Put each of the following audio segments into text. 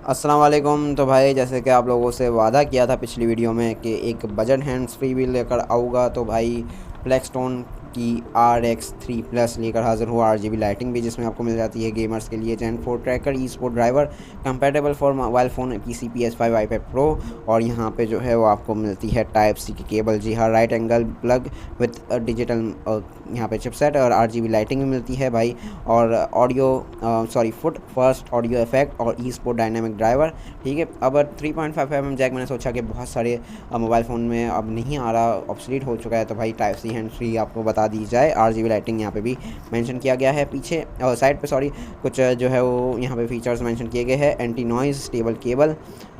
अस्सलाम वालेकुम। तो भाई जैसे कि आप लोगों से वादा किया था पिछली वीडियो में कि एक बजट हैंड्स फ्री भी लेकर आऊँगा, तो भाई ब्लैकस्टोन की RX3+ लेकर हाज़िर हुआ। RGB लाइटिंग भी जिसमें आपको मिल जाती है गेमर्स के लिए, Gen 4 tracker, E sport driver, compatible for mobile phone, PC, PS5, iPad pro. और यहाँ पे जो है वो आपको मिलती है टाइप सी की केबल, जी हाँ, right angle plug with digital यहाँ पे चिपसेट, और RGB लाइटिंग भी मिलती है भाई। और audio foot first audio effect और ई स्पोर्ट डायनामिक ड्राइवर। ठीक है, अब 3.5 mm जैक मैंने सोचा कि बहुत सारे मोबाइल फ़ोन में अब नहीं आ रहा, ऑब्सलीट हो चुका है, तो भाई टाइप सी हैंड फ्री आपको बता दी जाए। RGB लाइटिंग यहाँ पे भी मेंशन किया गया है, पीछे साइड पे सॉरी कुछ जो है वो यहाँ पे फीचर्स मेंशन किए गए हैं। एंटी नॉइज़ स्टेबल केबल,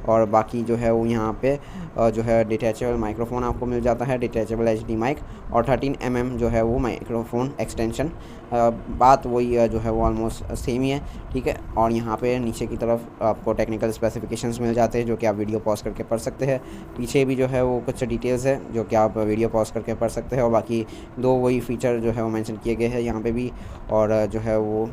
और बाकी जो है वो यहाँ पे जो है डिटैचेबल माइक्रोफोन आपको मिल जाता है, डिटैचेबल HD माइक, और 13 mm जो है वो माइक्रोफोन एक्सटेंशन। बात वही जो है वो ऑलमोस्ट सेम ही है। ठीक है, और यहाँ पे नीचे की तरफ आपको टेक्निकल स्पेसिफिकेशंस मिल जाते हैं जो कि आप वीडियो पॉज करके पढ़ सकते हैं। पीछे भी जो है वो कुछ डिटेल्स है जो कि आप वीडियो पॉज करके पढ़ सकते हैं, और बाकी दो वही फीचर जो है वो मेंशन किए गए हैं यहाँ पे भी। और जो है वो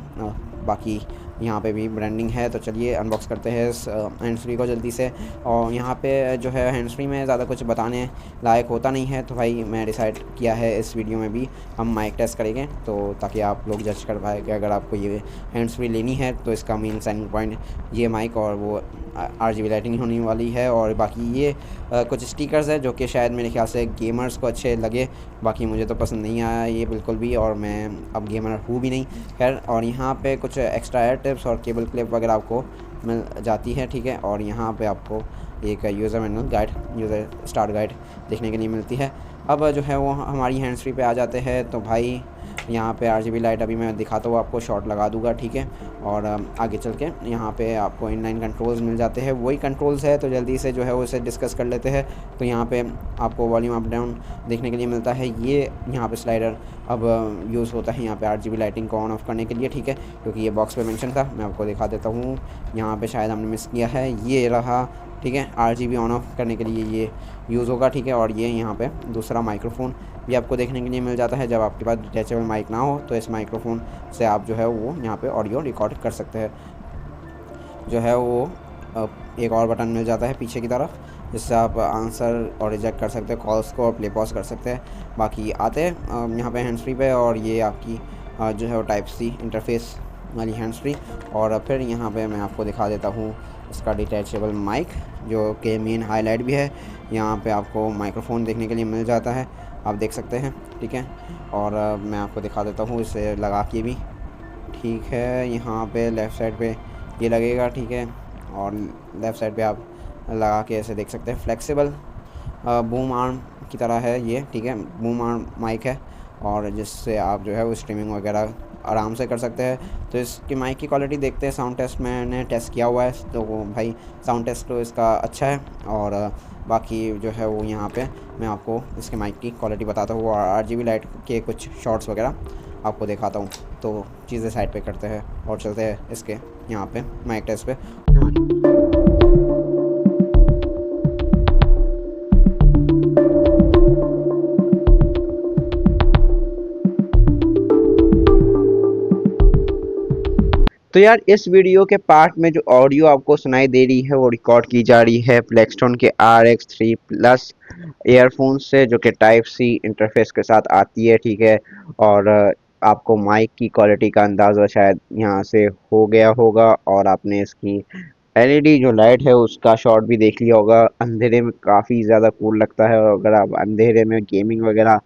बाकी यहाँ पे भी ब्रांडिंग है। तो चलिए अनबॉक्स करते हैं इस हैंड्स फ्री को जल्दी से। और यहाँ पे जो है हैंड्स फ्री में ज़्यादा कुछ बताने लायक होता नहीं है, तो भाई मैं डिसाइड किया है इस वीडियो में भी हम माइक टेस्ट करेंगे, तो ताकि आप लोग जज कर पाए कि अगर आपको ये हैंड्स फ्री लेनी है तो इसका मेन सेलिंग पॉइंट ये माइक और वो RGB लाइटिंग होने वाली है। और बाकी ये कुछ स्टिकर्स है जो कि शायद मेरे ख्याल से गेमर्स को अच्छे लगे, बाकी मुझे तो पसंद नहीं आया ये बिल्कुल भी, और मैं अब गेमर हूँ भी नहीं। खैर, और यहाँ पे कुछ एक्स्ट्रा एयर टिप्स और केबल क्लिप वगैरह आपको मिल जाती है। ठीक है, और यहाँ पे आपको एक user manual guide, user start guide देखने के लिए मिलती है। अब जो है वो हमारी हैंड्स फ्री पे आ जाते हैं, तो भाई यहाँ पे RGB लाइट अभी मैं दिखाता हूँ आपको, शॉट लगा दूंगा। ठीक है, और आगे चल के यहाँ पे आपको इनलाइन कंट्रोल्स मिल जाते हैं, वही कंट्रोल्स है, तो जल्दी से जो है वो इसे डिस्कस कर लेते हैं। तो यहाँ पे आपको वॉल्यूम अप डाउन देखने के लिए मिलता है, ये यहाँ पे स्लाइडर अब यूज़ होता है यहाँ पे RGB लाइटिंग को ऑन ऑफ करने के लिए। ठीक है, क्योंकि ये बॉक्स पे मेंशन था, मैं आपको दिखा देता हूँ, यहाँ पे शायद हमने मिस किया है, ये रहा। ठीक है, RGB ऑन ऑफ करने के लिए ये यूज़ होगा। ठीक है, और ये यहाँ पे दूसरा माइक्रोफोन भी आपको देखने के लिए मिल जाता है। जब आपके पास डिटैचेबल माइक ना हो तो इस माइक्रोफोन से आप जो है वो यहाँ पे ऑडियो रिकॉर्ड कर सकते हैं। जो है वो एक और बटन मिल जाता है पीछे की तरफ, जिससे आप आंसर और रिजेक्ट कर सकते हैं कॉल्स को, और प्ले पॉज कर सकते हैं। बाकी आते हैं यहाँ पे हैंड्स फ्री पे, और ये आपकी जो है वो टाइप सी इंटरफेस वाली हैंड्स फ्री। और फिर यहाँ पे मैं आपको दिखा देता हूँ इसका डिटैचेबल माइक, जो कि मेन हाईलाइट भी है। यहाँ पे आपको माइक्रोफोन देखने के लिए मिल जाता है, आप देख सकते हैं। ठीक है, और मैं आपको दिखा देता हूँ इसे लगा के भी। ठीक है, यहाँ पे लेफ़्ट साइड पे ये लगेगा। ठीक है, और लेफ़्ट साइड पे आप लगा के ऐसे देख सकते हैं, फ्लेक्सिबल बूम आर्म की तरह है ये। ठीक है, बूम आर्म माइक है, और जिससे आप जो है वो स्ट्रीमिंग वगैरह आराम से कर सकते हैं। तो इसकी माइक की क्वालिटी देखते हैं, साउंड टेस्ट मैंने टेस्ट किया हुआ है, तो भाई साउंड टेस्ट तो इसका अच्छा है। और बाकी जो है वो यहाँ पे मैं आपको इसके माइक की क्वालिटी बताता हूँ, और RGB लाइट के कुछ शॉट्स वगैरह आपको दिखाता हूँ। तो चीज़ें साइड पे करते हैं और चलते हैं इसके यहाँ पे माइक टेस्ट पे। तो यार इस वीडियो के पार्ट में जो ऑडियो आपको सुनाई दे रही है वो रिकॉर्ड की जा रही है ब्लैकस्टोन के RX3+ ईयरफोन से, जो कि टाइप सी इंटरफेस के साथ आती है। ठीक है, और आपको माइक की क्वालिटी का अंदाज़ा शायद यहाँ से हो गया होगा, और आपने इसकी LED जो लाइट है उसका शॉट भी देख लिया होगा। अंधेरे में काफ़ी ज़्यादा कूल लगता है, और अगर आप अंधेरे में गेमिंग वगैरह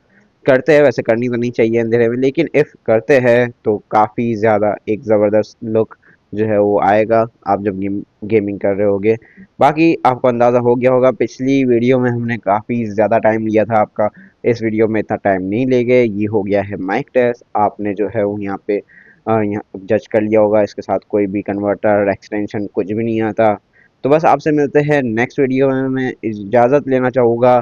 करते हैं, वैसे करनी तो नहीं चाहिए अंधेरे में, लेकिन इफ़ करते हैं तो काफ़ी ज़्यादा एक ज़बरदस्त लुक जो है वो आएगा आप जब गेमिंग कर रहे होगे। बाकी आपको अंदाज़ा हो गया होगा, पिछली वीडियो में हमने काफ़ी ज़्यादा टाइम लिया था आपका, इस वीडियो में इतना टाइम नहीं ले गए। ये हो गया है माइक टेस्ट, आपने जो है वो यहाँ पे यहाँ जज कर लिया होगा, इसके साथ कोई भी कन्वर्टर एक्सटेंशन कुछ भी नहीं आता। तो बस आपसे मिलते हैं नेक्स्ट वीडियो में, मैं इजाज़त लेना चाहूँगा।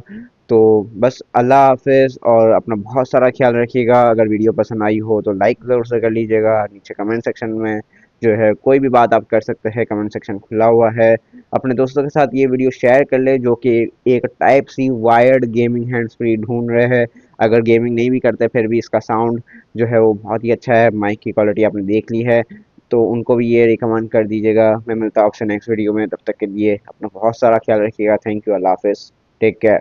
तो बस अल्लाह हाफ़िज़, और अपना बहुत सारा ख्याल रखिएगा। अगर वीडियो पसंद आई हो तो लाइक ज़रूर से कर लीजिएगा। नीचे कमेंट सेक्शन में जो है कोई भी बात आप कर सकते हैं, कमेंट सेक्शन खुला हुआ है। अपने दोस्तों के साथ ये वीडियो शेयर कर ले जो कि एक type C wired gaming hands free ढूंढ रहे हैं। अगर गेमिंग नहीं भी करते फिर भी इसका साउंड जो है वो बहुत ही अच्छा है, माइक की क्वालिटी आपने देख ली है। तो उनको भी ये रिकमेंड कर दीजिएगा। मैं मिलता हूँ आपसे नेक्स्ट वीडियो में, तब तक के लिए अपना बहुत सारा ख्याल रखिएगा। थैंक यू, अल्लाह हाफिज़, टेक केयर।